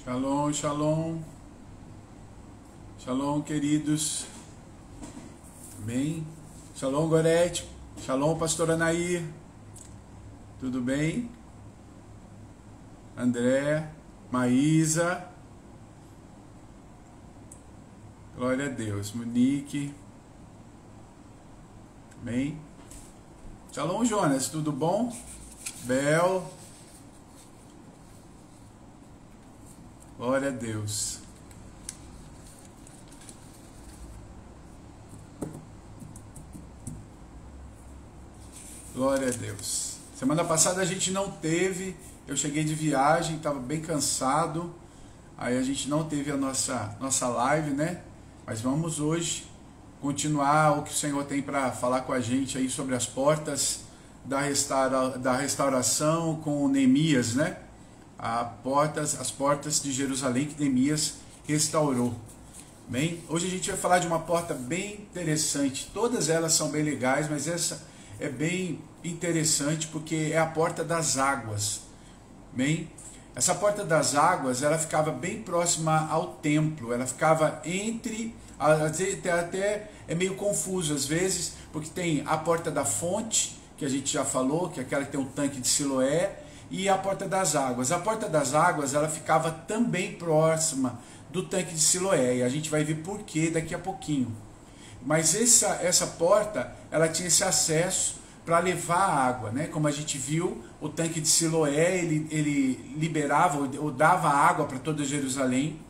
Shalom, shalom. Shalom, queridos. Amém? Shalom, Gorete. Shalom, pastora Anaí. Tudo bem? André, Maísa. Glória a Deus. Monique. Amém? Shalom, Jonas. Tudo bom? Bel. Glória a Deus. Glória a Deus. Semana passada a gente não teve, eu cheguei de viagem, estava bem cansado, aí a gente não teve a nossa live, né? Mas vamos hoje continuar o que o Senhor tem para falar com a gente aí sobre as portas da restauração com Neemias, né? As portas de Jerusalém que Neemias restaurou. Bem, hoje a gente vai falar de uma porta bem interessante. Todas elas são bem legais, mas essa é bem interessante porque é a porta das águas. Bem, essa porta das águas, ela ficava bem próxima ao templo. Ela ficava entre, até é meio confuso às vezes, porque tem a porta da fonte, que a gente já falou, que é aquela que tem um tanque de Siloé, e a porta das águas. A porta das águas, ela ficava também próxima do tanque de Siloé, e a gente vai ver por quê daqui a pouquinho. Mas essa porta, ela tinha esse acesso para levar a água, né? Como a gente viu, o tanque de Siloé, ele liberava ou dava água para toda Jerusalém.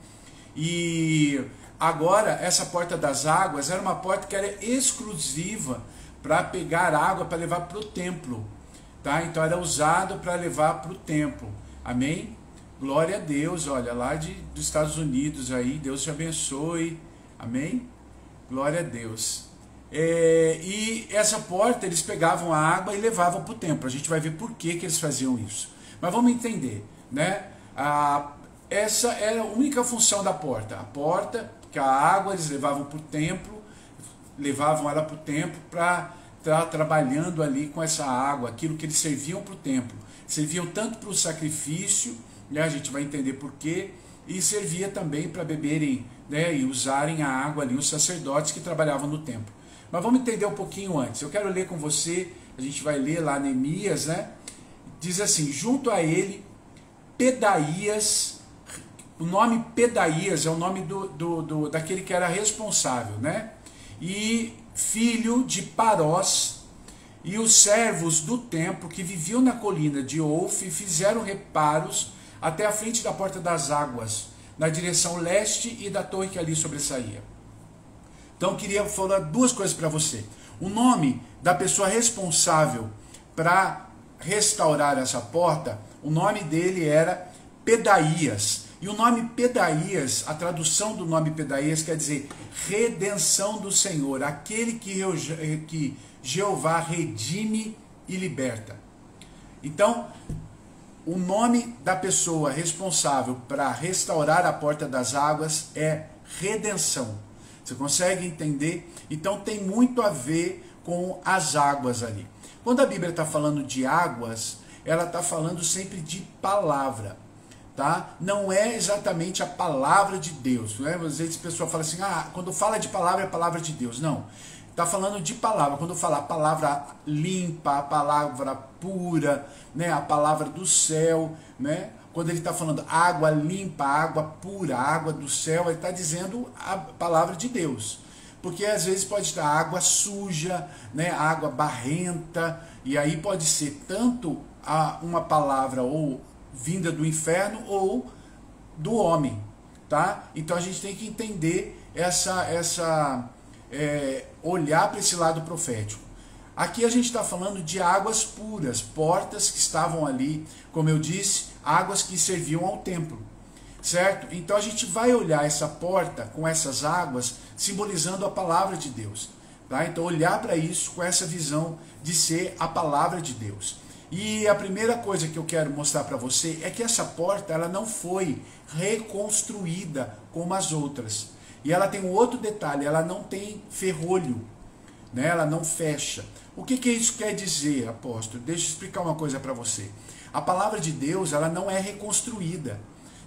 E agora, essa porta das águas era uma porta que era exclusiva para pegar água para levar para o templo. Tá? Então era usado para levar para o templo. Amém? Glória a Deus. Olha, lá dos Estados Unidos aí, Deus te abençoe. Amém? Glória a Deus. E essa porta, eles pegavam a água e levavam para o templo. A gente vai ver por que eles faziam isso. Mas vamos entender, né? Essa era a única função da porta. A porta, que a água eles levavam para o templo, levavam ela para o templo para estar trabalhando ali com essa água, aquilo que eles serviam para o templo. Serviam tanto para o sacrifício, né, a gente vai entender por quê, e servia também para beberem, né, e usarem a água ali, os sacerdotes que trabalhavam no templo. Mas vamos entender um pouquinho antes. Eu quero ler com você, a gente vai ler lá Neemias, né? Diz assim: junto a ele, Pedaías, o nome Pedaías é o nome daquele que era responsável, né? E filho de Parós, e os servos do templo que viviam na colina de Ofre fizeram reparos até a frente da porta das águas, na direção leste e da torre que ali sobressaía. Então eu queria falar duas coisas para você. O nome da pessoa responsável para restaurar essa porta, o nome dele era Pedaías. E o nome Pedaías, a tradução do nome Pedaías quer dizer redenção do Senhor, aquele que Jeová redime e liberta. Então, o nome da pessoa responsável para restaurar a porta das águas é redenção. Você consegue entender? Então tem muito a ver com as águas ali. Quando a Bíblia está falando de águas, ela está falando sempre de palavra. Tá? Não é exatamente a palavra de Deus, né? Às vezes a pessoa fala assim, quando fala de palavra é a palavra de Deus. Não, está falando de palavra. Quando fala a palavra limpa, a palavra pura, né? A palavra do céu, né? Quando ele está falando água limpa, água pura, água do céu, ele está dizendo a palavra de Deus. Porque às vezes pode estar água suja, né? Água barrenta, e aí pode ser tanto uma palavra ou vinda do inferno ou do homem, tá? Então a gente tem que entender olhar para esse lado profético. Aqui a gente está falando de águas puras, portas que estavam ali, como eu disse, águas que serviam ao templo, certo? Então a gente vai olhar essa porta com essas águas, simbolizando a palavra de Deus, tá? Então olhar para isso com essa visão de ser a palavra de Deus. E a primeira coisa que eu quero mostrar para você é que essa porta ela não foi reconstruída como as outras. E ela tem um outro detalhe, ela não tem ferrolho, né? Ela não fecha. O que isso quer dizer, apóstolo? Deixa eu explicar uma coisa para você. A palavra de Deus ela não é reconstruída.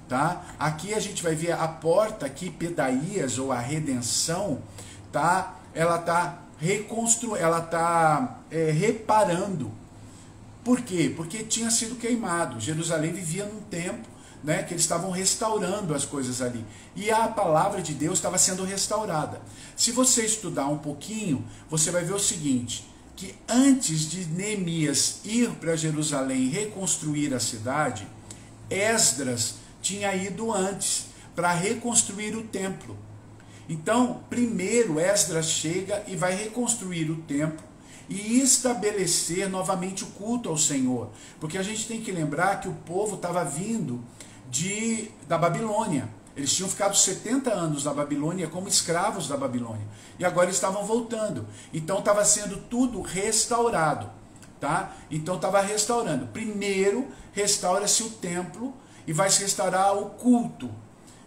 tá? Aqui a gente vai ver a porta aqui, Pedaias, ou a redenção, tá? Ela está reparando. Por quê? Porque tinha sido queimado. Jerusalém vivia num tempo, né, que eles estavam restaurando as coisas ali. E a palavra de Deus estava sendo restaurada. Se você estudar um pouquinho, você vai ver o seguinte, que antes de Neemias ir para Jerusalém reconstruir a cidade, Esdras tinha ido antes para reconstruir o templo. Então, primeiro Esdras chega e vai reconstruir o templo e estabelecer novamente o culto ao Senhor. Porque a gente tem que lembrar que o povo estava vindo da Babilônia. Eles tinham ficado 70 anos na Babilônia como escravos da Babilônia. E agora estavam voltando. Então estava sendo tudo restaurado. Tá? Então estava restaurando. Primeiro restaura-se o templo e vai se restaurar o culto.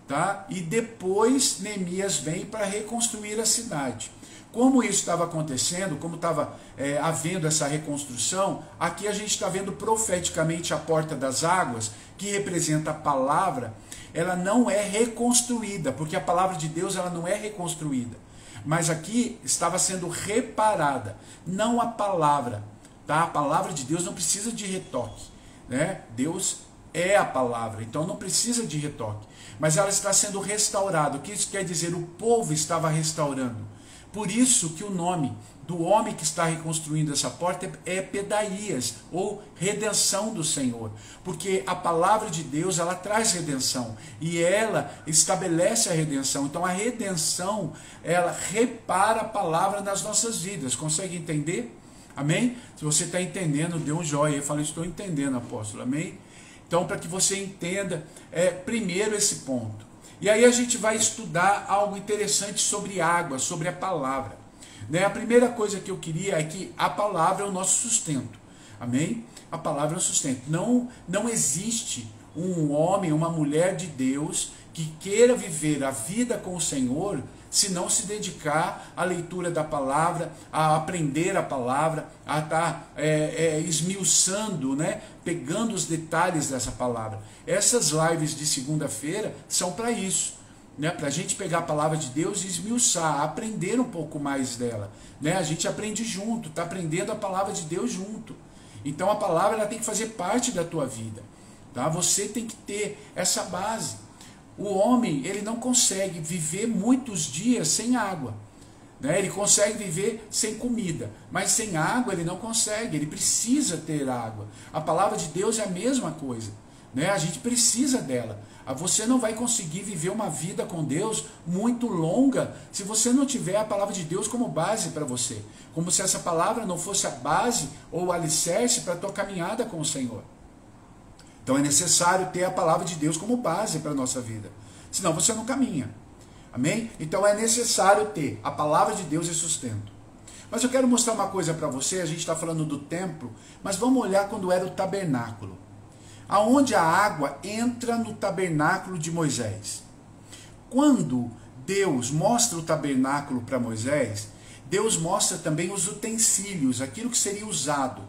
Tá? E depois Neemias vem para reconstruir a cidade. Como isso estava acontecendo, como estava havendo essa reconstrução, aqui a gente está vendo profeticamente a porta das águas, que representa a palavra. Ela não é reconstruída, porque a palavra de Deus ela não é reconstruída. Mas aqui estava sendo reparada, não a palavra. Tá? A palavra de Deus não precisa de retoque. Né? Deus é a palavra, então não precisa de retoque. Mas ela está sendo restaurada. O que isso quer dizer? O povo estava restaurando. Por isso que o nome do homem que está reconstruindo essa porta é Pedaias, ou redenção do Senhor. Porque a palavra de Deus, ela traz redenção. E ela estabelece a redenção. Então a redenção, ela repara a palavra nas nossas vidas. Consegue entender? Amém? Se você está entendendo, dê um joinha. Eu falo, estou entendendo, apóstolo. Amém? Então, para que você entenda, primeiro esse ponto. E aí a gente vai estudar algo interessante sobre água, sobre a palavra. Né? A primeira coisa que eu queria é que a palavra é o nosso sustento. Amém? A palavra é o sustento. Não existe um homem, uma mulher de Deus que queira viver a vida com o Senhor se não se dedicar à leitura da palavra, a aprender a palavra, a estar esmiuçando, né? Pegando os detalhes dessa palavra. Essas lives de segunda-feira são para isso, né? Para a gente pegar a palavra de Deus e esmiuçar, aprender um pouco mais dela. Né? A gente aprende junto, está aprendendo a palavra de Deus junto. Então a palavra ela tem que fazer parte da tua vida. Tá? Você tem que ter essa base. O homem, ele não consegue viver muitos dias sem água. Né? Ele consegue viver sem comida, mas sem água ele não consegue, ele precisa ter água. A palavra de Deus é a mesma coisa. Né? A gente precisa dela. Você não vai conseguir viver uma vida com Deus muito longa se você não tiver a palavra de Deus como base para você. Como se essa palavra não fosse a base ou o alicerce para a tua caminhada com o Senhor. Então é necessário ter a palavra de Deus como base para a nossa vida. Senão você não caminha. Amém? Então é necessário ter a palavra de Deus e sustento. Mas eu quero mostrar uma coisa para você. A gente está falando do templo, mas vamos olhar quando era o tabernáculo. Aonde a água entra no tabernáculo de Moisés. Quando Deus mostra o tabernáculo para Moisés, Deus mostra também os utensílios, aquilo que seria usado.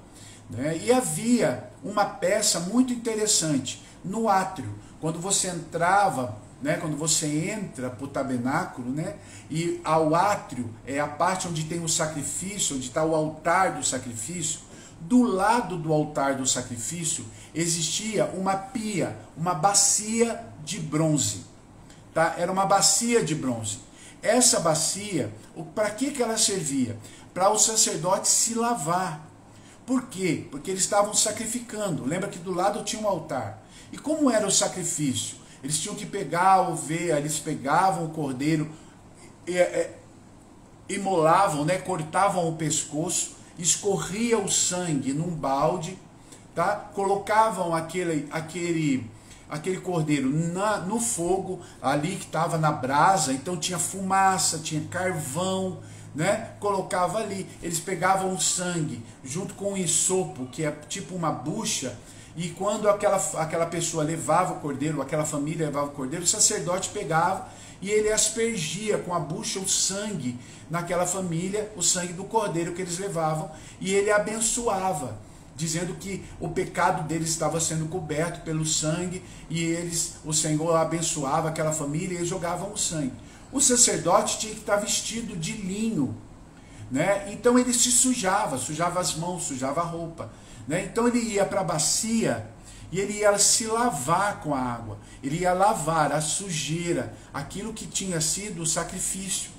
Né? E havia uma peça muito interessante no átrio. Quando você entrava, né, quando você entra para o tabernáculo, né, e ao átrio é a parte onde tem o sacrifício, onde está o altar do sacrifício. Do lado do altar do sacrifício existia uma pia, uma bacia de bronze. Tá? Era uma bacia de bronze. Essa bacia, para que ela servia? Para o sacerdote se lavar. Por quê? Porque eles estavam sacrificando. Lembra que do lado tinha um altar. E como era o sacrifício? Eles tinham que pegar a ovelha, eles pegavam o cordeiro, imolavam, né? Cortavam o pescoço, escorria o sangue num balde, tá? Colocavam aquele cordeiro no fogo, ali que estava na brasa, então tinha fumaça, tinha carvão, né? Colocava ali, eles pegavam o sangue junto com o ensopo, que é tipo uma bucha, e quando aquela pessoa levava o cordeiro, aquela família levava o cordeiro, o sacerdote pegava e ele aspergia com a bucha o sangue naquela família, o sangue do cordeiro que eles levavam, e ele abençoava. dizendo que o pecado deles estava sendo coberto pelo sangue e o Senhor abençoava aquela família e eles jogavam o sangue. O sacerdote tinha que estar vestido de linho, né? Então ele se sujava as mãos, sujava a roupa, né? Então ele ia para a bacia e ele ia se lavar com a água, ele ia lavar a sujeira, aquilo que tinha sido o sacrifício.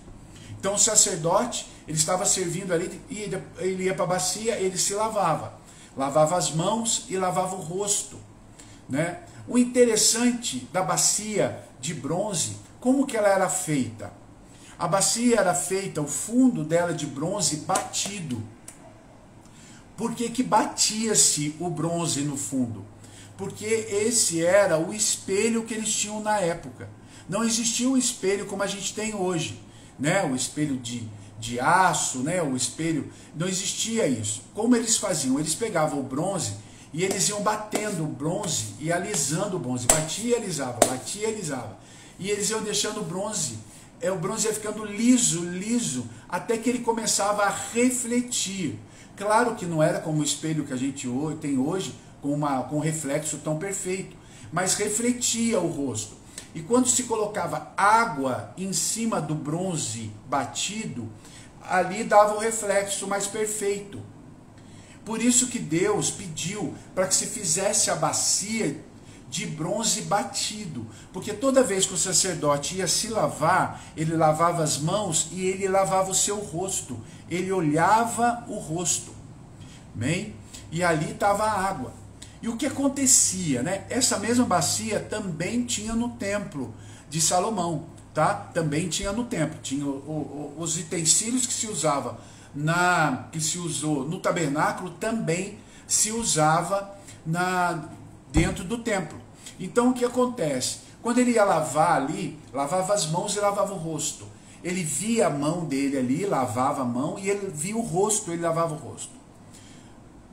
Então o sacerdote, ele estava servindo ali, e ele ia para a bacia, ele se lavava as mãos e lavava o rosto, né? O interessante da bacia de bronze, como que ela era feita? A bacia era feita, o fundo dela de bronze batido. Por que que batia-se o bronze no fundo? Porque esse era o espelho que eles tinham na época. Não existia um espelho como a gente tem hoje, né? O espelho de aço, né? O espelho, não existia isso. Como eles faziam? Eles pegavam o bronze e eles iam batendo o bronze e alisando o bronze. Batia e alisava, batia e alisava. E eles iam deixando o bronze ia ficando liso, até que ele começava a refletir. Claro que não era como o espelho que a gente tem hoje, com um reflexo tão perfeito, mas refletia o rosto. E quando se colocava água em cima do bronze batido, ali dava o reflexo mais perfeito. Por isso que Deus pediu para que se fizesse a bacia de bronze batido, porque toda vez que o sacerdote ia se lavar, ele lavava as mãos e ele lavava o seu rosto, ele olhava o rosto, bem? E ali estava a água. E o que acontecia, né? Essa mesma bacia também tinha no templo de Salomão, tá? Também tinha no templo, tinha os utensílios que se usava que se usou no tabernáculo, também se usava dentro do templo. Então o que acontece? Quando ele ia lavar ali, lavava as mãos e lavava o rosto. Ele via a mão dele ali, lavava a mão, e ele via o rosto, ele lavava o rosto.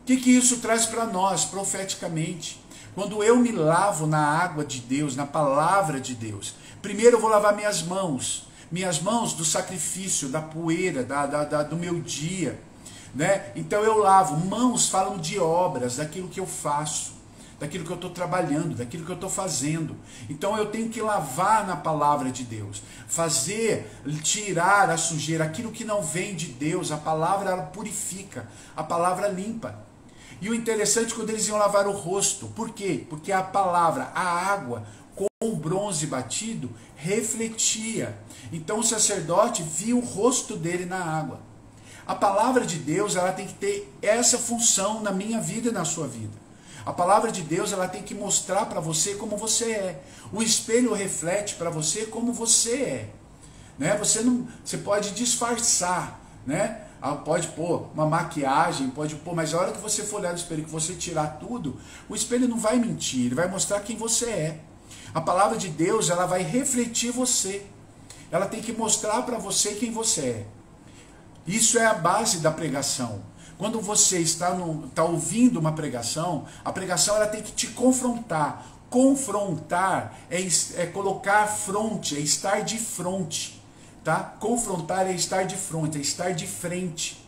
O que isso traz para nós, profeticamente? Quando eu me lavo na água de Deus, na palavra de Deus, primeiro eu vou lavar minhas mãos do sacrifício, da poeira, do meu dia, né? Então eu lavo. Mãos falam de obras, daquilo que eu faço, daquilo que eu estou trabalhando, daquilo que eu estou fazendo. Então eu tenho que lavar na palavra de Deus, tirar a sujeira, aquilo que não vem de Deus. A palavra, ela purifica, a palavra limpa. E o interessante é quando eles iam lavar o rosto. Por quê? Porque a palavra, a água, com o bronze batido, refletia. Então o sacerdote via o rosto dele na água. A palavra de Deus, ela tem que ter essa função na minha vida e na sua vida. A palavra de Deus, ela tem que mostrar para você como você é. O espelho reflete para você como você é, né? Você pode disfarçar, né? Pode pôr uma maquiagem, pode pôr, mas a hora que você for olhar no espelho, que você tirar tudo, o espelho não vai mentir, ele vai mostrar quem você é. A palavra de Deus, ela vai refletir você. Ela tem que mostrar para você quem você é. Isso é a base da pregação. Quando você está ouvindo uma pregação, a pregação, ela tem que te confrontar. Confrontar é colocar fronte, é estar de frente, tá? Confrontar é estar de frente, é estar de frente.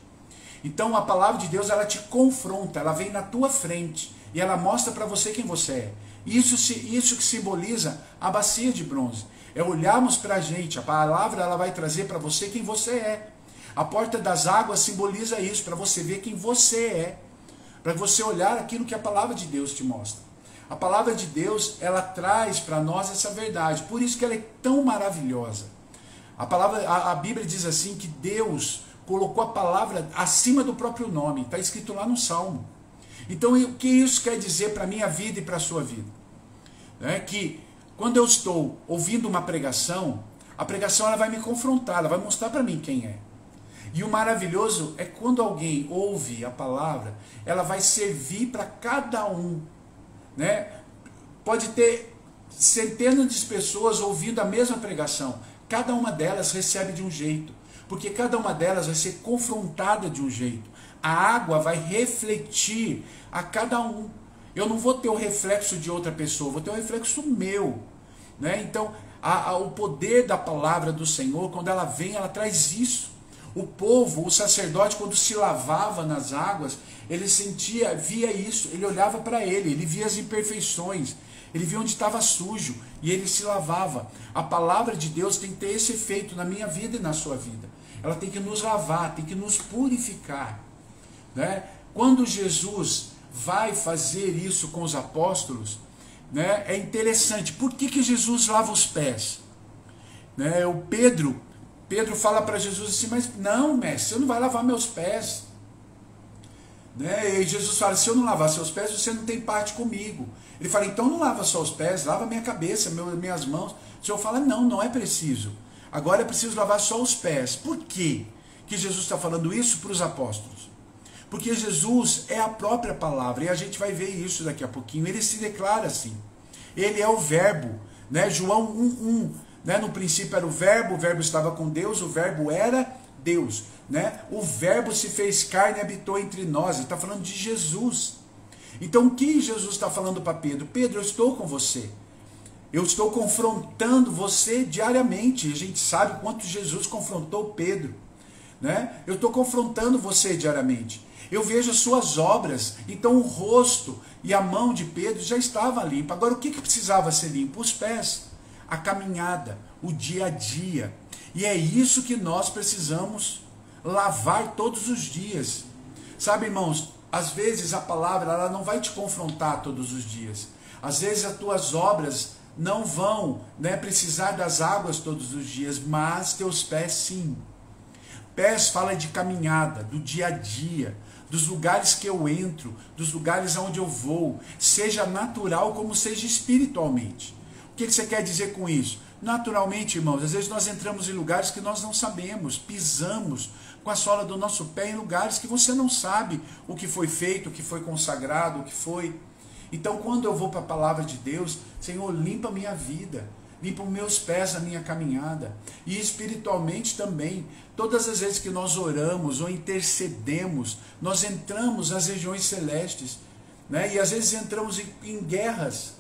Então a palavra de Deus, ela te confronta, ela vem na tua frente e ela mostra para você quem você é. Isso que simboliza a bacia de bronze. É olharmos para a gente, a palavra, ela vai trazer para você quem você é. A porta das águas simboliza isso, para você ver quem você é, para você olhar aquilo que a palavra de Deus te mostra. A palavra de Deus, ela traz para nós essa verdade, por isso que ela é tão maravilhosa. A Bíblia diz assim que Deus colocou a palavra acima do próprio nome, está escrito lá no Salmo. Então o que isso quer dizer para a minha vida e para a sua vida? É que quando eu estou ouvindo uma pregação, a pregação, ela vai me confrontar, ela vai mostrar para mim quem é. E o maravilhoso é quando alguém ouve a palavra, ela vai servir para cada um, né? Pode ter centenas de pessoas ouvindo a mesma pregação, cada uma delas recebe de um jeito, porque cada uma delas vai ser confrontada de um jeito. A água vai refletir a cada um. Eu não vou ter o reflexo de outra pessoa, vou ter o reflexo meu, né? Então, o poder da palavra do Senhor, quando ela vem, ela traz isso. O povo, o sacerdote, quando se lavava nas águas, ele via isso, ele olhava para ele via as imperfeições, ele via onde estava sujo e ele se lavava. A palavra de Deus tem que ter esse efeito na minha vida e na sua vida. Ela tem que nos lavar, tem que nos purificar, né? Quando Jesus vai fazer isso com os apóstolos, né, é interessante. Por que Jesus lava os pés? Né, o Pedro fala para Jesus assim, mas não, mestre, você não vai lavar meus pés. Né? E Jesus fala, se eu não lavar seus pés, você não tem parte comigo. Ele fala, então não lava só os pés, lava minha cabeça, minhas mãos. O Senhor fala, não é preciso. Agora é preciso lavar só os pés. Por quê que Jesus está falando isso para os apóstolos? Porque Jesus é a própria palavra, e a gente vai ver isso daqui a pouquinho. Ele se declara assim. Ele é o verbo, né? João 1:1, né? No princípio era o verbo estava com Deus, o verbo era Deus, né? O verbo se fez carne e habitou entre nós. Ele está falando de Jesus. Então o que Jesus está falando para Pedro? Pedro, eu estou com você. Eu estou confrontando você diariamente. A gente sabe quanto Jesus confrontou Pedro, né? Eu estou confrontando você diariamente. Eu vejo as suas obras. Então o rosto e a mão de Pedro já estava limpa. Agora o que precisava ser limpo? Os pés, a caminhada, o dia a dia. E é isso que nós precisamos lavar todos os dias. Sabe, irmãos, às vezes a palavra ela não vai te confrontar todos os dias. Às vezes as tuas obras não vão, né, precisar das águas todos os dias, mas teus pés sim. Pés fala de caminhada, do dia a dia, dos lugares que eu entro, dos lugares aonde eu vou, seja natural como seja espiritualmente. O que você quer dizer com isso? Naturalmente, irmãos, às vezes nós entramos em lugares que nós não sabemos, pisamos com a sola do nosso pé em lugares que você não sabe o que foi feito, o que foi consagrado, o que foi. Então, quando eu vou para a palavra de Deus, Senhor, limpa a minha vida, limpa os meus pés na minha caminhada. E espiritualmente também, todas as vezes que nós oramos ou intercedemos, nós entramos nas regiões celestes, né? E às vezes entramos em guerras,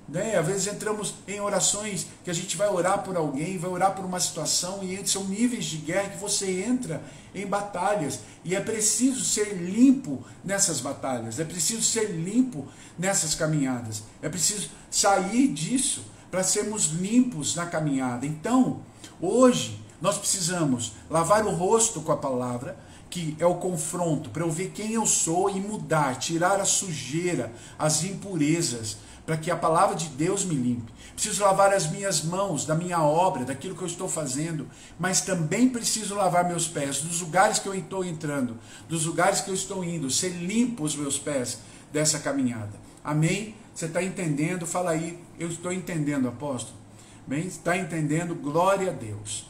né? Às vezes entramos em orações que a gente vai orar por alguém, vai orar por uma situação, e são níveis de guerra que você entra em batalhas, e é preciso ser limpo nessas batalhas, é preciso ser limpo nessas caminhadas, é preciso sair disso para sermos limpos na caminhada. Então, hoje nós precisamos lavar o rosto com a palavra, que é o confronto, para eu ver quem eu sou e mudar, tirar a sujeira, as impurezas, para que a palavra de Deus me limpe. Preciso lavar as minhas mãos da minha obra, daquilo que eu estou fazendo, mas também preciso lavar meus pés, dos lugares que eu estou entrando, dos lugares que eu estou indo, ser limpo os meus pés dessa caminhada. Amém? Você está entendendo? Fala aí, eu estou entendendo, apóstolo. Bem, está entendendo? Glória a Deus.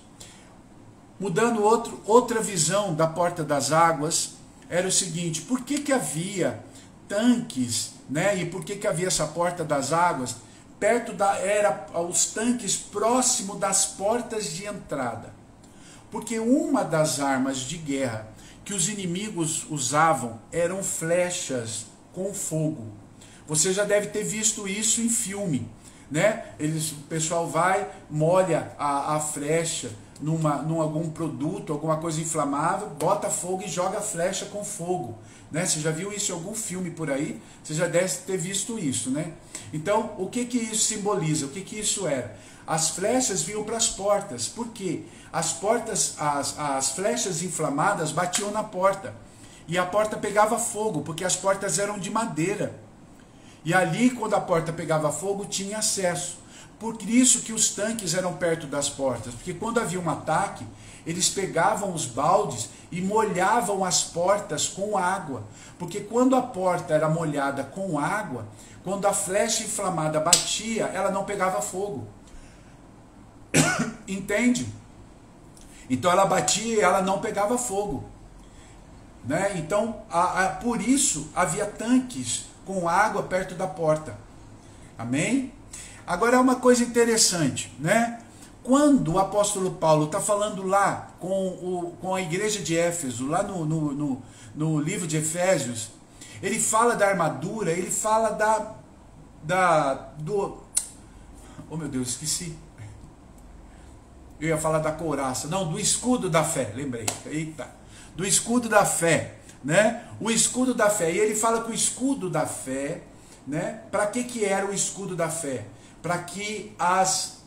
Mudando outra visão da porta das águas, era o seguinte: por que havia tanques, né? E por que havia essa porta das águas era os tanques próximo das portas de entrada? Porque uma das armas de guerra que os inimigos usavam eram flechas com fogo. Você já deve ter visto isso em filme, né? O pessoal vai, molha a flecha num algum produto, alguma coisa inflamável, bota fogo e joga a flecha com fogo, né? Você já viu isso em algum filme por aí? Você já deve ter visto isso, né? Então, o que isso simboliza? O que isso era? As flechas vinham para as portas. Por quê? As portas, as flechas inflamadas batiam na porta, e a porta pegava fogo, porque as portas eram de madeira. E ali, quando a porta pegava fogo, tinha acesso. Por isso que os tanques eram perto das portas, porque quando havia um ataque, eles pegavam os baldes e molhavam as portas com água. Porque quando a porta era molhada com água, quando a flecha inflamada batia, ela não pegava fogo. Entende? Então ela batia e ela não pegava fogo, né? Então, por isso havia tanques com água perto da porta. Amém? Agora é uma coisa interessante, né? Quando o apóstolo Paulo está falando lá com a igreja de Éfeso, lá no livro de Efésios, ele fala da armadura, ele fala oh meu Deus, esqueci. Eu ia falar da couraça. Não, do escudo da fé. Lembrei. Eita. Do escudo da fé, né? O escudo da fé. E ele fala que o escudo da fé, né? Para que era o escudo da fé? Para que as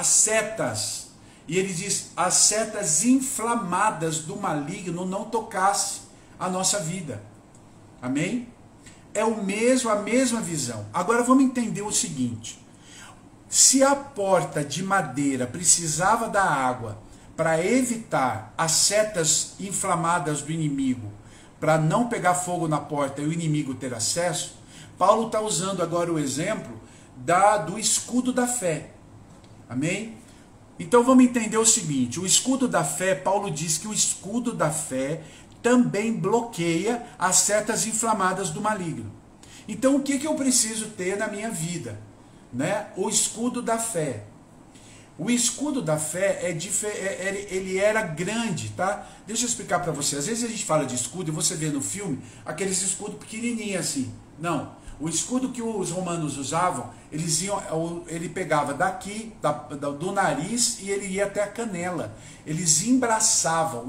setas, e ele diz, as setas inflamadas do maligno não tocassem a nossa vida. Amém? É a mesma visão. Agora vamos entender o seguinte. Se a porta de madeira precisava da água para evitar as setas inflamadas do inimigo, para não pegar fogo na porta e o inimigo ter acesso, Paulo está usando agora o exemplo do escudo da fé. Amém? Então vamos entender o seguinte, o escudo da fé, Paulo diz que o escudo da fé também bloqueia as setas inflamadas do maligno. Então o que eu preciso ter na minha vida? Né? O escudo da fé. O escudo da fé ele era grande, tá? Deixa eu explicar para você. Às vezes a gente fala de escudo e você vê no filme aqueles escudos pequenininhos assim. Não. O escudo que os romanos usavam, ele pegava daqui, do nariz, e ele ia até a canela. Eles embraçavam,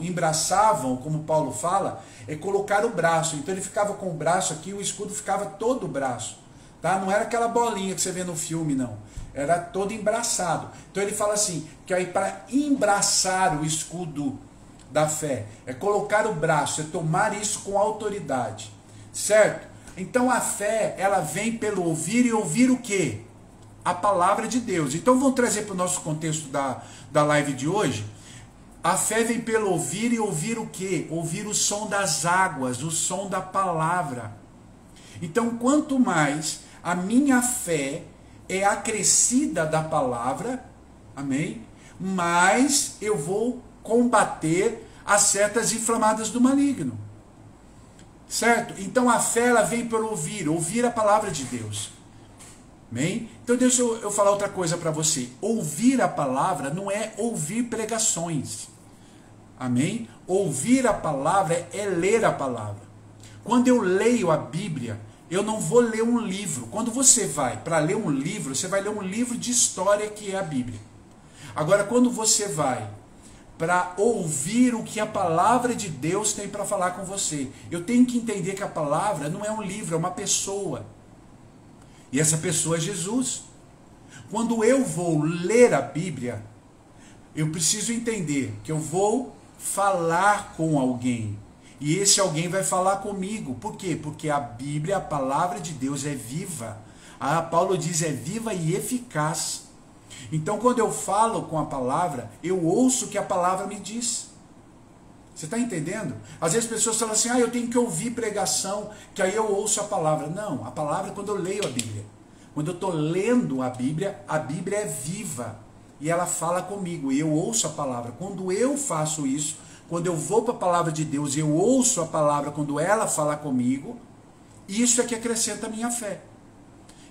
como Paulo fala, é colocar o braço. Então ele ficava com o braço aqui, o escudo ficava todo o braço. Tá? Não era aquela bolinha que você vê no filme, não. Era todo embraçado. Então ele fala assim, que aí para embraçar o escudo da fé, é colocar o braço, é tomar isso com autoridade. Certo? Então a fé, ela vem pelo ouvir, e ouvir o quê? A palavra de Deus. Então vamos trazer para o nosso contexto da live de hoje. A fé vem pelo ouvir, e ouvir o quê? Ouvir o som das águas, o som da palavra. Então quanto mais a minha fé é acrescida da palavra, amém? Mais eu vou combater as setas inflamadas do maligno. Certo? Então a fé, ela vem por ouvir a palavra de Deus. Amém? Então deixa eu falar outra coisa para você. Ouvir a palavra não é ouvir pregações. Amém? Ouvir a palavra é ler a palavra. Quando eu leio a Bíblia, eu não vou ler um livro. Quando você vai para ler um livro, você vai ler um livro de história que é a Bíblia. Agora, quando você vai para ouvir o que a palavra de Deus tem para falar com você, eu tenho que entender que a palavra não é um livro, é uma pessoa. E essa pessoa é Jesus. Quando eu vou ler a Bíblia, eu preciso entender que eu vou falar com alguém. E esse alguém vai falar comigo. Por quê? Porque a Bíblia, a palavra de Deus é viva. Paulo diz, é viva e eficaz. Então quando eu falo com a palavra, eu ouço o que a palavra me diz. Você está entendendo? Às vezes as pessoas falam assim, eu tenho que ouvir pregação, que aí eu ouço a palavra. Não, a palavra é quando eu leio a Bíblia. Quando eu estou lendo a Bíblia é viva. E ela fala comigo, e eu ouço a palavra. Quando eu faço isso, quando eu vou para a palavra de Deus, eu ouço a palavra quando ela fala comigo, isso é que acrescenta a minha fé.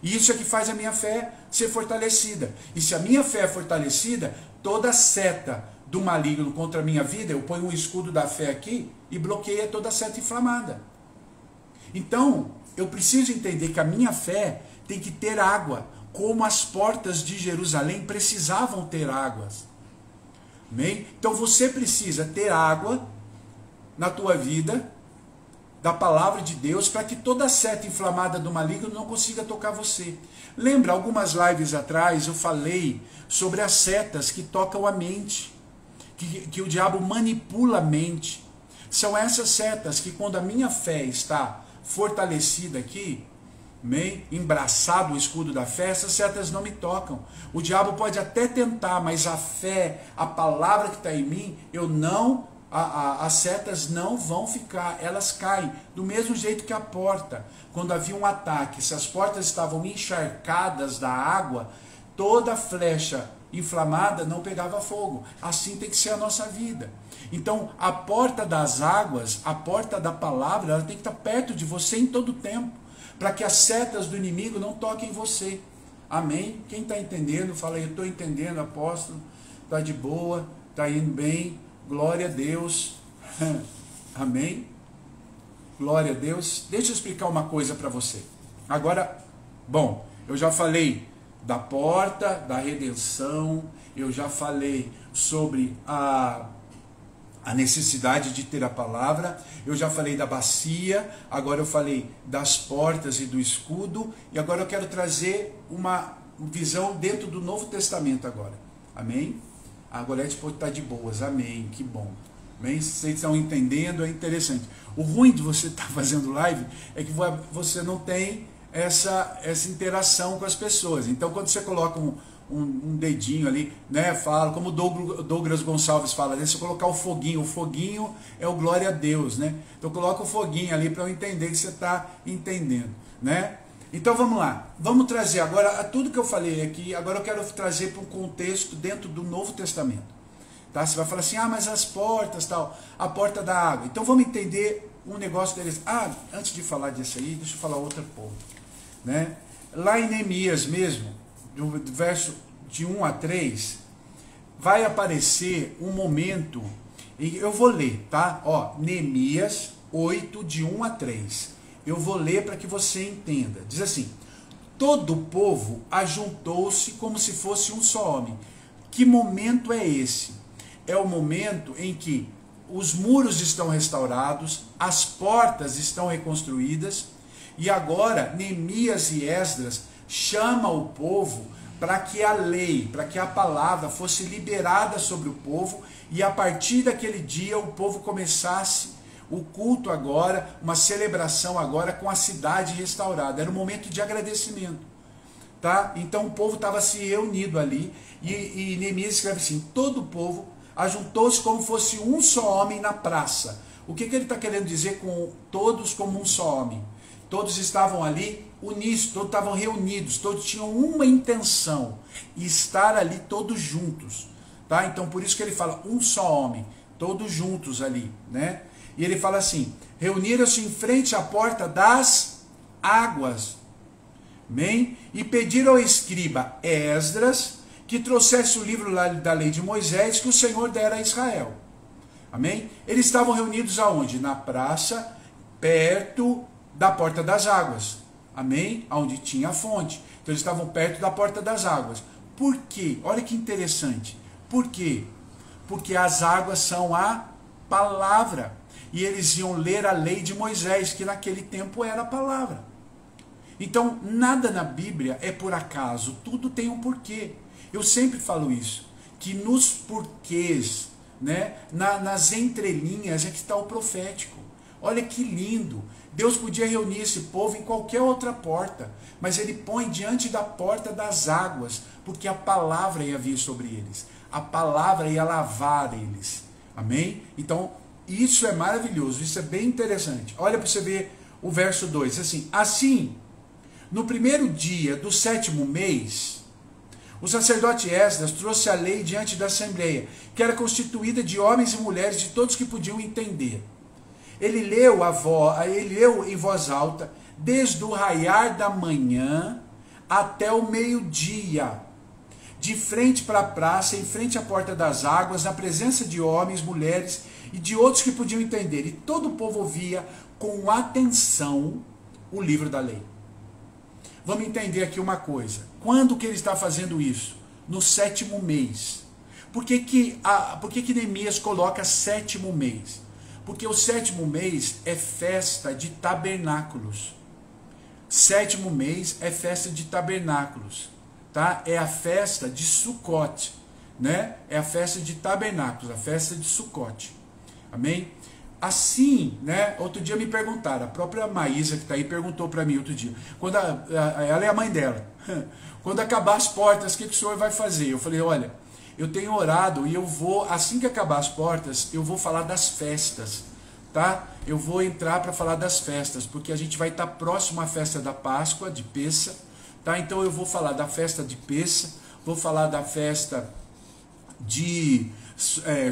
Isso é que faz a minha fé ser fortalecida. E se a minha fé é fortalecida, toda seta do maligno contra a minha vida, eu ponho um escudo da fé aqui e bloqueia toda a seta inflamada. Então, eu preciso entender que a minha fé tem que ter água, como as portas de Jerusalém precisavam ter águas. Amém? Então você precisa ter água na tua vida, da palavra de Deus, para que toda seta inflamada do maligno não consiga tocar você. Lembra, algumas lives atrás eu falei sobre as setas que tocam a mente, que o diabo manipula a mente. São essas setas que, quando a minha fé está fortalecida aqui, embraçado o escudo da fé, essas setas não me tocam. O diabo pode até tentar, mas a fé, a palavra que está em mim, as setas não vão ficar, elas caem. Do mesmo jeito que a porta, quando havia um ataque, se as portas estavam encharcadas da água, toda flecha inflamada não pegava fogo. Assim tem que ser a nossa vida. Então a porta das águas, a porta da palavra, ela tem que estar perto de você em todo o tempo, para que as setas do inimigo não toquem você. Amém? Quem está entendendo, fala aí, eu estou entendendo, apóstolo, está de boa, está indo bem, glória a Deus. Amém? Glória a Deus. Deixa eu explicar uma coisa para você. Agora, bom, eu já falei da porta, da redenção, eu já falei sobre a necessidade de ter a palavra, eu já falei da bacia, agora eu falei das portas e do escudo, e agora eu quero trazer uma visão dentro do Novo Testamento agora. Amém? A Gorete pode estar de boas, amém, que bom. Amém? Vocês estão entendendo, é interessante. O ruim de você estar fazendo live é que você não tem essa interação com as pessoas. Então quando você coloca um dedinho ali, né, fala, como o Douglas Gonçalves fala, né, se eu colocar o foguinho é o glória a Deus, né? Então coloca o foguinho ali para eu entender que você está entendendo, né? Então vamos lá, vamos trazer agora, tudo que eu falei aqui, agora eu quero trazer para um contexto dentro do Novo Testamento. Tá? Você vai falar assim, mas as portas, tal, a porta da água. Então vamos entender um negócio deles. Antes de falar disso aí, deixa eu falar outro ponto. Né? Lá em Neemias mesmo, do verso de 1 a 3, vai aparecer um momento, e eu vou ler, tá? Ó, Neemias 8, de 1 a 3. Eu vou ler para que você entenda. Diz assim: todo o povo ajuntou-se como se fosse um só homem. Que momento é esse? É o momento em que os muros estão restaurados, as portas estão reconstruídas, e agora Neemias e Esdras chamam o povo para que a lei, para que a palavra fosse liberada sobre o povo, e a partir daquele dia o povo começasse o culto agora, uma celebração agora com a cidade restaurada. Era um momento de agradecimento. Tá? Então o povo estava se reunido ali, e Neemias escreve assim: todo o povo ajuntou-se como fosse um só homem na praça. O que ele está querendo dizer com todos como um só homem? Todos estavam ali unidos, todos estavam reunidos, todos tinham uma intenção, estar ali todos juntos. Tá? Então por isso que ele fala um só homem, todos juntos ali, né? E ele fala assim: reuniram-se em frente à porta das águas. Amém? E pediram ao escriba Esdras que trouxesse o livro da lei de Moisés que o Senhor dera a Israel. Amém? Eles estavam reunidos aonde? Na praça, perto da porta das águas. Amém? Onde tinha a fonte. Então eles estavam perto da porta das águas. Por quê? Olha que interessante. Por quê? Porque as águas são a palavra. E eles iam ler a lei de Moisés, que naquele tempo era a palavra. Então, nada na Bíblia é por acaso, tudo tem um porquê. Eu sempre falo isso, que nos porquês, né, nas entrelinhas é que está o profético. Olha que lindo. Deus podia reunir esse povo em qualquer outra porta, mas ele põe diante da porta das águas, porque a palavra ia vir sobre eles. A palavra ia lavar eles. Amém? Então, isso é maravilhoso, isso é bem interessante. Olha para você ver o verso 2, assim, no primeiro dia do 7º mês, o sacerdote Esdras trouxe a lei diante da assembleia, que era constituída de homens e mulheres, de todos que podiam entender. Ele leu em voz alta, desde o raiar da manhã até o meio-dia, de frente para a praça, em frente à porta das águas, na presença de homens, mulheres e de outros que podiam entender. E todo o povo ouvia com atenção o livro da lei. Vamos entender aqui uma coisa. Quando que ele está fazendo isso? No 7º mês. Por que Neemias coloca 7º mês? Porque o 7º mês é festa de tabernáculos. 7º mês é festa de tabernáculos. Tá? É a festa de Sucote, né? É a festa de tabernáculos, a festa de Sucote. Amém? Assim, né? Outro dia me perguntaram, a própria Maísa que está aí perguntou para mim outro dia, quando ela é a mãe dela, quando acabar as portas, o que o senhor vai fazer? Eu falei, olha, eu tenho orado e eu vou, assim que acabar as portas, eu vou falar das festas, tá? Eu vou entrar para falar das festas, porque a gente vai estar próximo à festa da Páscoa, de Pessa, tá? Então eu vou falar da festa de Pessa, vou falar da festa de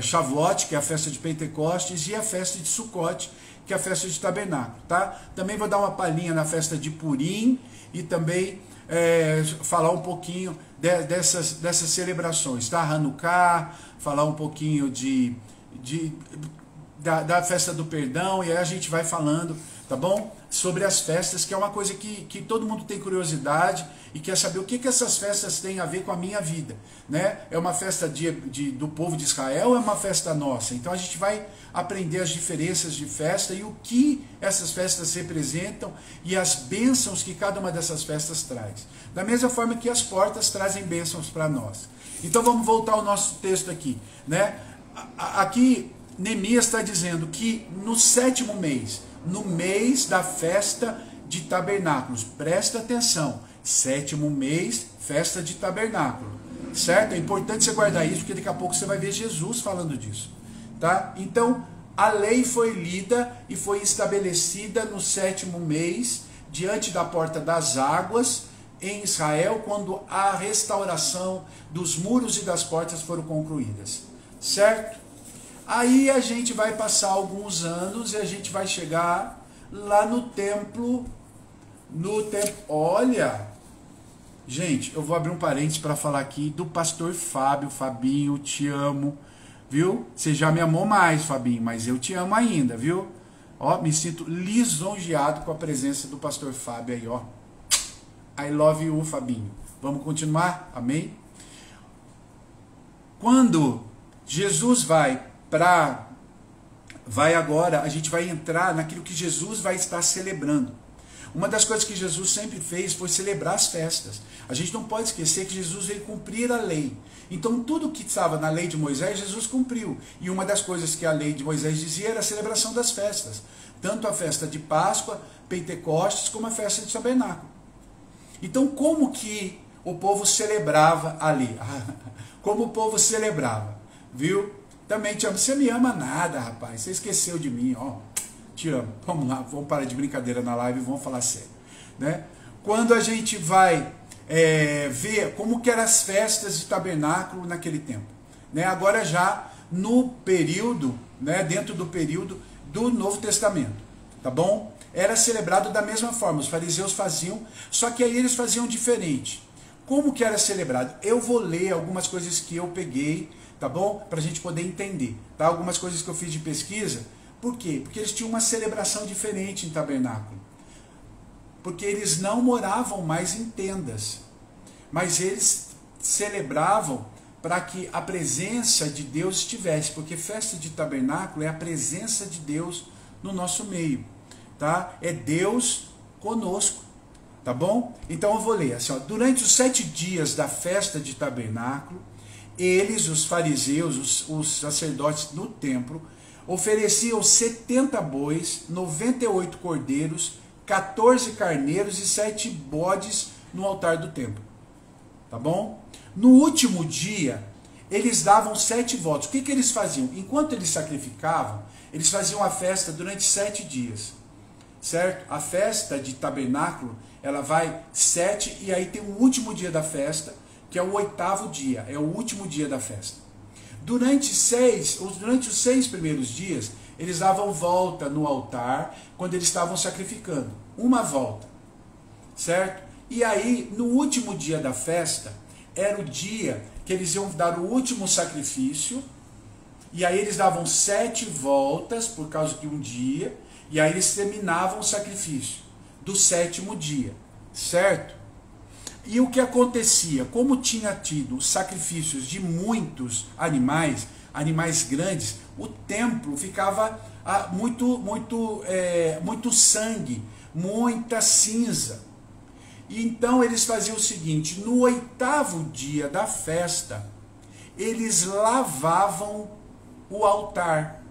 Shavuot, que é a festa de Pentecostes, e a festa de Sucote, que é a festa de Tabernáculo, tá? Também vou dar uma palhinha na festa de Purim e também falar um pouquinho dessas celebrações, tá? Hanukkah, falar um pouquinho da festa do perdão, e aí a gente vai falando, tá bom? Sobre as festas, que é uma coisa que todo mundo tem curiosidade e quer saber o que essas festas têm a ver com a minha vida, né? É uma festa do povo de Israel ou é uma festa nossa? Então a gente vai aprender as diferenças de festa e o que essas festas representam e as bênçãos que cada uma dessas festas traz. Da mesma forma que as portas trazem bênçãos para nós. Então vamos voltar ao nosso texto aqui, né? Aqui Neemias está dizendo que no 7º mês, no mês da festa de tabernáculos, presta atenção, 7º mês, festa de tabernáculo, certo? É importante você guardar isso, porque daqui a pouco você vai ver Jesus falando disso, tá? Então, a lei foi lida e foi estabelecida no 7º mês, diante da porta das águas, em Israel, quando a restauração dos muros e das portas foram concluídas, certo? Aí a gente vai passar alguns anos e a gente vai chegar lá no templo, olha, gente, eu vou abrir um parênteses para falar aqui do pastor Fábio. Fabinho, te amo, viu? Você já me amou mais, Fabinho, mas eu te amo ainda, viu? Ó, me sinto lisonjeado com a presença do pastor Fábio aí, ó. I love you, Fabinho. Vamos continuar? Amém? Quando Jesus vai agora, a gente vai entrar naquilo que Jesus vai estar celebrando. Uma das coisas que Jesus sempre fez foi celebrar as festas. A gente não pode esquecer que Jesus veio cumprir a lei. Então tudo que estava na lei de Moisés, Jesus cumpriu. E uma das coisas que a lei de Moisés dizia era a celebração das festas. Tanto a festa de Páscoa, Pentecostes, como a festa de Tabernáculo. Então como que o povo celebrava ali? Como o povo celebrava? Viu? Também te amo. Você me ama nada, rapaz. Você esqueceu de mim, ó. Te amo. Vamos lá, vamos parar de brincadeira na live e vamos falar sério, né? Quando a gente vai ver como que eram as festas de tabernáculo naquele tempo, né? Agora já no período, né? Dentro do período do Novo Testamento, tá bom? Era celebrado da mesma forma. Os fariseus faziam, só que aí eles faziam diferente. Como que era celebrado? Eu vou ler algumas coisas que eu peguei, tá bom? Para a gente poder entender, tá? Algumas coisas que eu fiz de pesquisa. Por quê? Porque eles tinham uma celebração diferente em tabernáculo. Porque eles não moravam mais em tendas. Mas eles celebravam para que a presença de Deus estivesse. Porque festa de tabernáculo é a presença de Deus no nosso meio, tá? É Deus conosco, tá bom? Então eu vou ler assim, ó. Durante os 7 dias da festa de tabernáculo, eles, os fariseus, os sacerdotes no templo, ofereciam 70 bois, 98 cordeiros, 14 carneiros e 7 bodes no altar do templo. Tá bom? No último dia, eles davam 7 votos. O que que eles faziam? Enquanto eles sacrificavam, eles faziam a festa durante 7 dias. Certo? A festa de tabernáculo, ela vai 7 e aí tem o último dia da festa, que é o 8º dia, é o último dia da festa. Durante os 6 primeiros dias, eles davam volta no altar quando eles estavam sacrificando. Uma volta, certo? E aí, no último dia da festa, era o dia que eles iam dar o último sacrifício, e aí eles davam 7 voltas, por causa de um dia, e aí eles terminavam o sacrifício do 7º dia, certo? E o que acontecia? Como tinha tido sacrifícios de muitos animais, animais grandes, o templo ficava muito sangue, muita cinza. E então eles faziam o seguinte: no 8º dia da festa, eles lavavam o altar.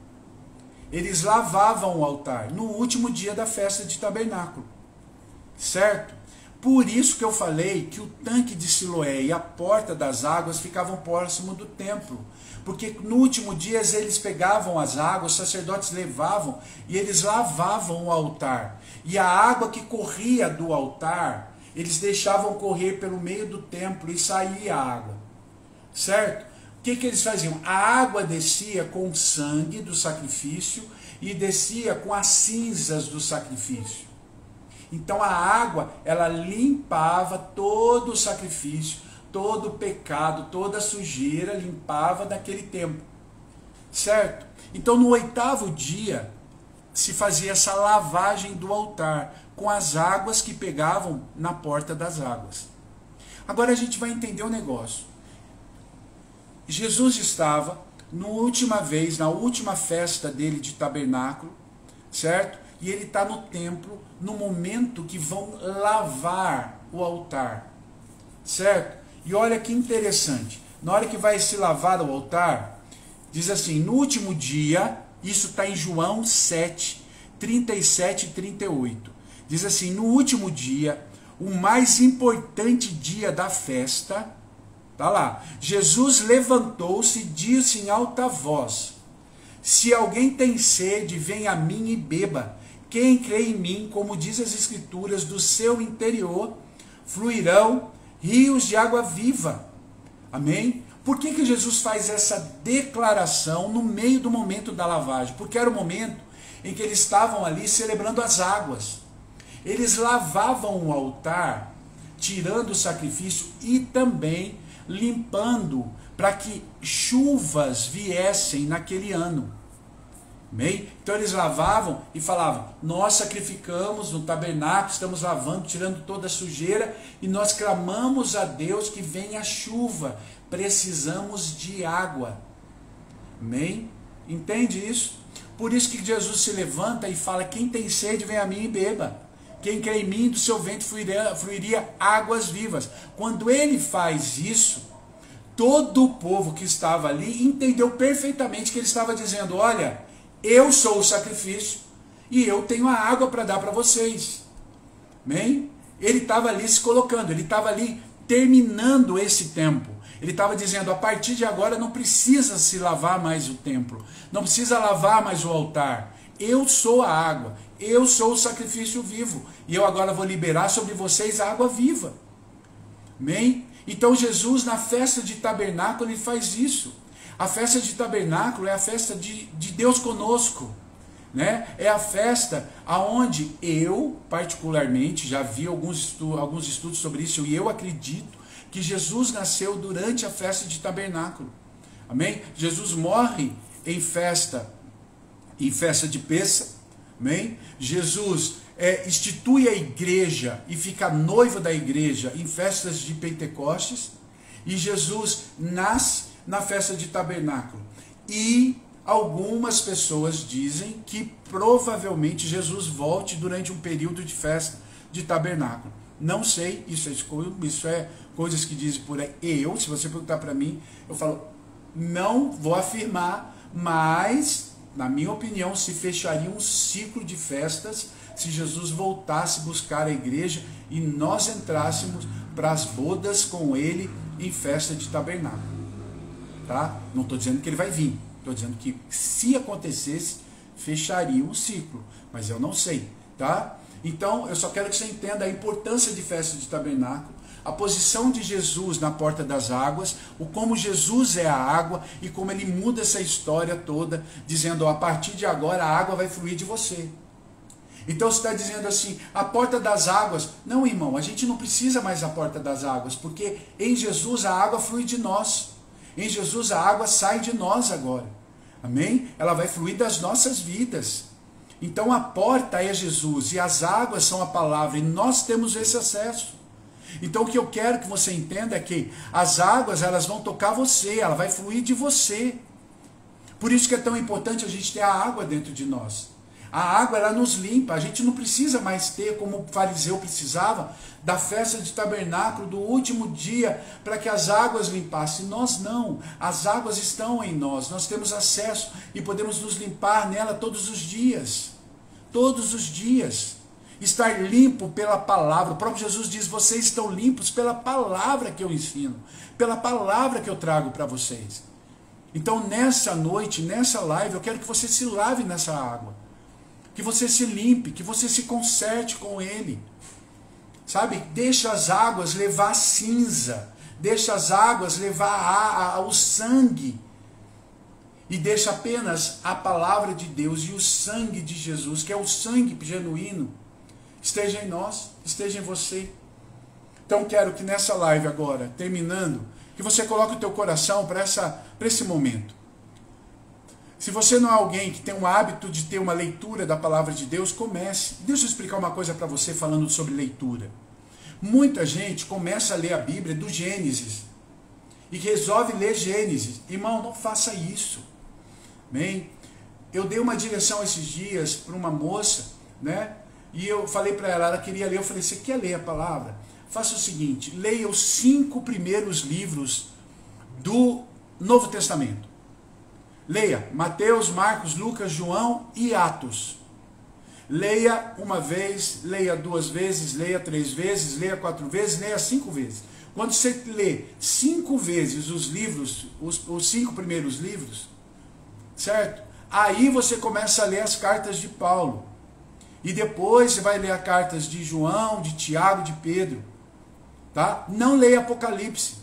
Eles lavavam o altar no último dia da festa de tabernáculo, certo? Por isso que eu falei que o tanque de Siloé e a porta das águas ficavam próximo do templo. Porque no último dia eles pegavam as águas, os sacerdotes levavam e eles lavavam o altar. E a água que corria do altar, eles deixavam correr pelo meio do templo e saía a água. Certo? O que eles faziam? A água descia com o sangue do sacrifício e descia com as cinzas do sacrifício. Então a água, ela limpava todo o sacrifício, todo o pecado, toda a sujeira, limpava daquele tempo, certo? Então no 8º dia, se fazia essa lavagem do altar com as águas que pegavam na porta das águas. Agora a gente vai entender o negócio. Jesus estava na última festa dele de tabernáculo, certo? E ele está no templo no momento que vão lavar o altar, certo? E olha que interessante, na hora que vai se lavar o altar, diz assim, no último dia, isso está em João 7, 37 e 38, diz assim, no último dia, o mais importante dia da festa, tá lá, Jesus levantou-se e disse em alta voz, se alguém tem sede, venha a mim e beba. Quem crê em mim, como diz as Escrituras, do seu interior fluirão rios de água viva. Amém? Por que Jesus faz essa declaração no meio do momento da lavagem? Porque era o momento em que eles estavam ali celebrando as águas. Eles lavavam o altar, tirando o sacrifício e também limpando para que chuvas viessem naquele ano. Amém? Então eles lavavam e falavam, nós sacrificamos no tabernáculo, estamos lavando, tirando toda a sujeira e nós clamamos a Deus que venha a chuva, precisamos de água. Amém? Entende isso? Por isso que Jesus se levanta e fala, quem tem sede vem a mim e beba. Quem crê em mim, do seu ventre fluiria águas vivas. Quando ele faz isso, todo o povo que estava ali entendeu perfeitamente que ele estava dizendo, olha, eu sou o sacrifício e eu tenho a água para dar para vocês. Amém? Ele estava ali se colocando, ele estava ali terminando esse tempo. Ele estava dizendo, a partir de agora não precisa se lavar mais o templo, não precisa lavar mais o altar. Eu sou a água, eu sou o sacrifício vivo e eu agora vou liberar sobre vocês a água viva. Amém? Então Jesus na festa de tabernáculo ele faz isso. A festa de tabernáculo é a festa de Deus conosco, né? É a festa aonde eu, particularmente, já vi alguns estudos sobre isso, e eu acredito que Jesus nasceu durante a festa de tabernáculo. Amém? Jesus morre em festa de Pêssach, amém? Jesus institui a igreja e fica noivo da igreja em festas de Pentecostes, e Jesus nasce na festa de tabernáculo. E algumas pessoas dizem que provavelmente Jesus volte durante um período de festa de tabernáculo. Não sei, isso é coisas que dizem por aí. Se você perguntar para mim, eu falo, não vou afirmar, mas, na minha opinião, se fecharia um ciclo de festas se Jesus voltasse buscar a igreja e nós entrássemos para as bodas com ele em festa de tabernáculo. Tá? Não estou dizendo que ele vai vir, estou dizendo que se acontecesse, fecharia um ciclo, mas eu não sei, tá? Então eu só quero que você entenda a importância de festa de tabernáculo, a posição de Jesus na porta das águas, o como Jesus é a água e como ele muda essa história toda, dizendo, ó, a partir de agora a água vai fluir de você. Então você está dizendo assim, a porta das águas, não, irmão, a gente não precisa mais da porta das águas, porque em Jesus a água flui de nós. Em Jesus a água sai de nós agora. Amém? Ela vai fluir das nossas vidas. Então a porta é Jesus e as águas são a palavra e nós temos esse acesso. Então o que eu quero que você entenda é que as águas elas vão tocar você, ela vai fluir de você. Por isso que é tão importante a gente ter a água dentro de nós. A água ela nos limpa, a gente não precisa mais ter, como o fariseu precisava, da festa de tabernáculo, do último dia, para que as águas limpassem. Nós não, as águas estão em nós, nós temos acesso e podemos nos limpar nela todos os dias. Todos os dias. Estar limpo pela palavra. O próprio Jesus diz, vocês estão limpos pela palavra que eu ensino, pela palavra que eu trago para vocês. Então nessa noite, nessa live, eu quero que você se lave nessa água. Que você se limpe, que você se conserte com ele. Sabe? Deixa as águas levar a cinza. Deixa as águas levar o sangue. E deixa apenas a palavra de Deus e o sangue de Jesus, que é o sangue genuíno, esteja em nós, esteja em você. Então quero que nessa live agora, terminando, que você coloque o teu coração para esse momento. Se você não é alguém que tem o hábito de ter uma leitura da palavra de Deus, comece. Deixa eu explicar uma coisa para você falando sobre leitura. Muita gente começa a ler a Bíblia do Gênesis e resolve ler Gênesis. Irmão, não faça isso. Bem, eu dei uma direção esses dias para uma moça, né? E eu falei para ela, ela queria ler, eu falei, você quer ler a palavra? Faça o seguinte, leia os 5 primeiros livros do Novo Testamento. Leia Mateus, Marcos, Lucas, João e Atos. Leia uma vez, leia 2 vezes, leia 3 vezes, leia 4 vezes, leia 5 vezes. Quando você lê 5 vezes os livros, os 5 primeiros livros, certo? Aí você começa a ler as cartas de Paulo. E depois você vai ler as cartas de João, de Tiago, de Pedro. Tá? Não leia Apocalipse.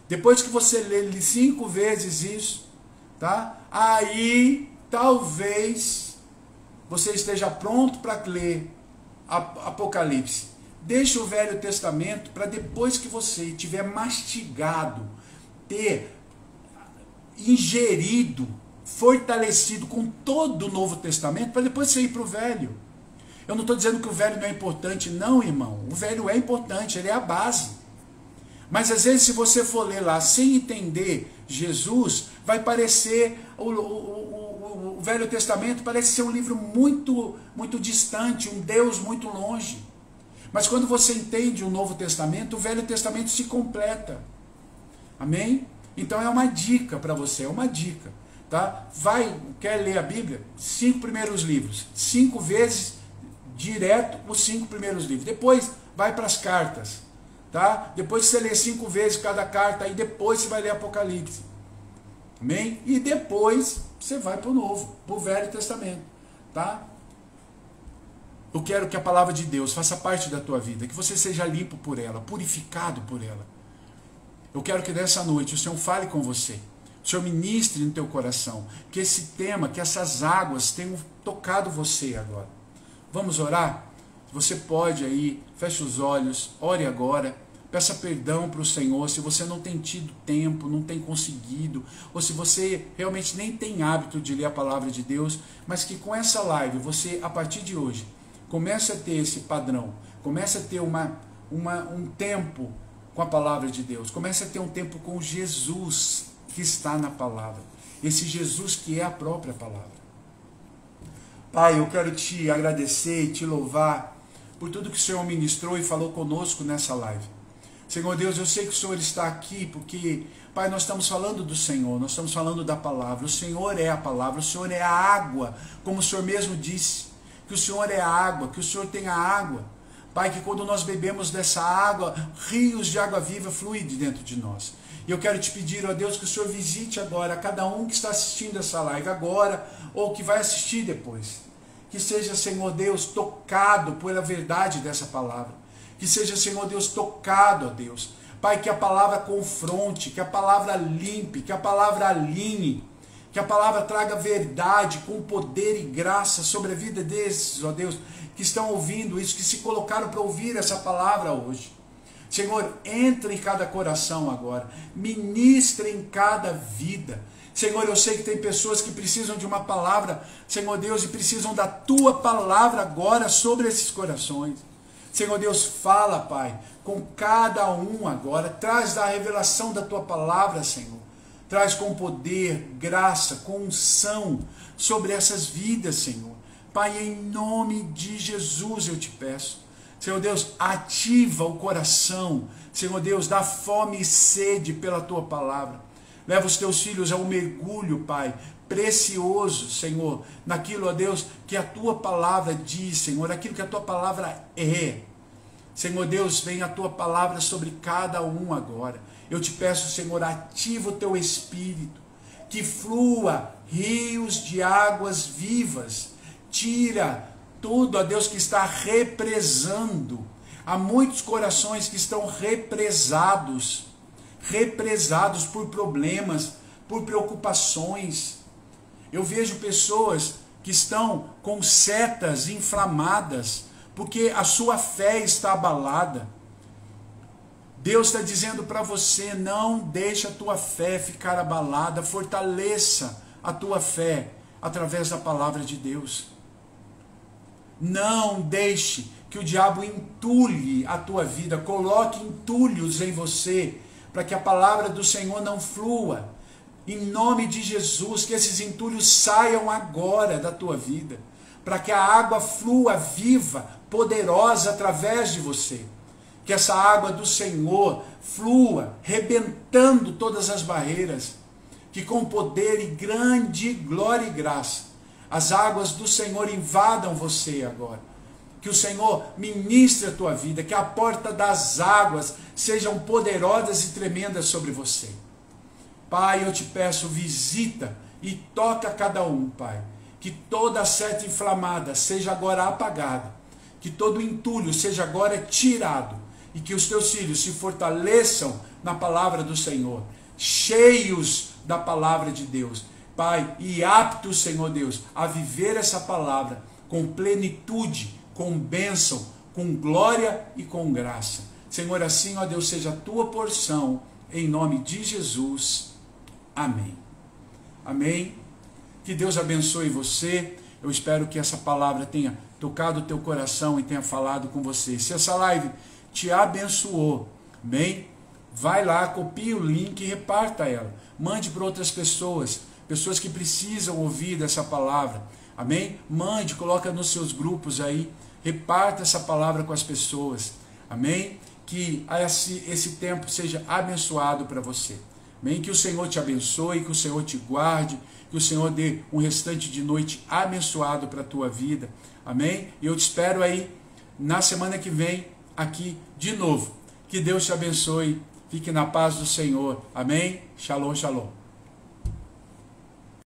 Depois que você lê 5 vezes isso, tá? Aí talvez você esteja pronto para ler Apocalipse. Deixa o Velho Testamento para depois que você tiver mastigado, ter ingerido, fortalecido com todo o Novo Testamento, para depois você ir para o Velho. Eu não estou dizendo que o Velho não é importante, não, irmão. O Velho é importante, ele é a base. Mas às vezes, se você for ler lá sem entender Jesus, vai parecer, o Velho Testamento parece ser um livro muito, muito distante, um Deus muito longe. Mas quando você entende o Novo Testamento, o Velho Testamento se completa. Amém? Então é uma dica para você, é uma dica. Tá? Quer ler a Bíblia? 5 primeiros livros. 5 vezes direto os 5 primeiros livros. Depois vai para as cartas. Tá? Depois você lê 5 vezes cada carta, aí depois você vai ler Apocalipse. Amém? E depois você vai para o Novo, para o Velho Testamento. Tá? Eu quero que a palavra de Deus faça parte da tua vida, que você seja limpo por ela, purificado por ela. Eu quero que nessa noite o Senhor fale com você. O Senhor ministre no teu coração, que esse tema, que essas águas tenham tocado você agora. Vamos orar? Você pode aí, feche os olhos, ore agora, peça perdão para o Senhor, se você não tem tido tempo, não tem conseguido, ou se você realmente nem tem hábito de ler a palavra de Deus, mas que com essa live, você, a partir de hoje, comece a ter esse padrão, comece a ter um tempo com a palavra de Deus, comece a ter um tempo com Jesus, que está na palavra, esse Jesus que é a própria palavra. Pai, eu quero te agradecer e te louvar por tudo que o Senhor ministrou e falou conosco nessa live. Senhor Deus, eu sei que o Senhor está aqui porque, Pai, nós estamos falando do Senhor, nós estamos falando da palavra. O Senhor é a palavra, o Senhor é a água, como o Senhor mesmo disse, que o Senhor é a água, que o Senhor tem a água. Pai, que quando nós bebemos dessa água, rios de água viva fluem de dentro de nós. E eu quero te pedir, ó Deus, que o Senhor visite agora cada um que está assistindo essa live agora ou que vai assistir depois. Que seja, Senhor Deus, tocado pela verdade dessa palavra. Que seja, Senhor Deus, tocado, ó Deus. Pai, que a palavra confronte, que a palavra limpe, que a palavra alinhe, que a palavra traga verdade com poder e graça sobre a vida desses, ó Deus, que estão ouvindo isso, que se colocaram para ouvir essa palavra hoje. Senhor, entra em cada coração agora, ministra em cada vida. Senhor, eu sei que tem pessoas que precisam de uma palavra, Senhor Deus, e precisam da tua palavra agora sobre esses corações. Senhor Deus, fala, Pai, com cada um agora, traz da revelação da tua palavra, Senhor. Traz com poder, graça, com unção sobre essas vidas, Senhor. Pai, em nome de Jesus eu te peço. Senhor Deus, ativa o coração, Senhor Deus, dá fome e sede pela tua palavra. Leva os teus filhos ao mergulho, Pai, precioso, Senhor, naquilo, ó Deus, que a tua palavra diz, Senhor, aquilo que a tua palavra é. Senhor Deus, vem a tua palavra sobre cada um agora. Eu te peço, Senhor, ativa o teu espírito, que flua rios de águas vivas. Tira tudo, ó Deus, que está represando. Há muitos corações que estão represados por problemas, por preocupações. Eu vejo pessoas que estão com setas inflamadas, porque a sua fé está abalada. Deus está dizendo para você, não deixe a tua fé ficar abalada, fortaleça a tua fé através da palavra de Deus. Não deixe que o diabo entulhe a tua vida, coloque entulhos em você, para que a palavra do Senhor não flua. Em nome de Jesus, que esses entulhos saiam agora da tua vida, para que a água flua viva, poderosa através de você. Que essa água do Senhor flua, rebentando todas as barreiras, que com poder e grande glória e graça, as águas do Senhor invadam você agora. Que o Senhor ministre a tua vida, que a porta das águas sejam poderosas e tremendas sobre você. Pai, eu te peço, visita e toca cada um, Pai. Que toda seta inflamada seja agora apagada, que todo entulho seja agora tirado, e que os teus filhos se fortaleçam na palavra do Senhor, cheios da palavra de Deus, Pai, e aptos, Senhor Deus, a viver essa palavra com plenitude, com bênção, com glória e com graça. Senhor, assim, ó Deus, seja a tua porção, em nome de Jesus. Amém. Amém. Que Deus abençoe você. Eu espero que essa palavra tenha tocado o teu coração e tenha falado com você. Se essa live te abençoou, bem, vai lá, copie o link e reparta ela. Mande para outras pessoas, pessoas que precisam ouvir dessa palavra. Amém? Mande, coloca nos seus grupos aí, reparta essa palavra com as pessoas. Amém? Que esse tempo seja abençoado para você. Amém? Que o Senhor te abençoe, que o Senhor te guarde, que o Senhor dê um restante de noite abençoado para a tua vida. Amém? E eu te espero aí na semana que vem, aqui de novo. Que Deus te abençoe. Fique na paz do Senhor. Amém? Shalom, shalom.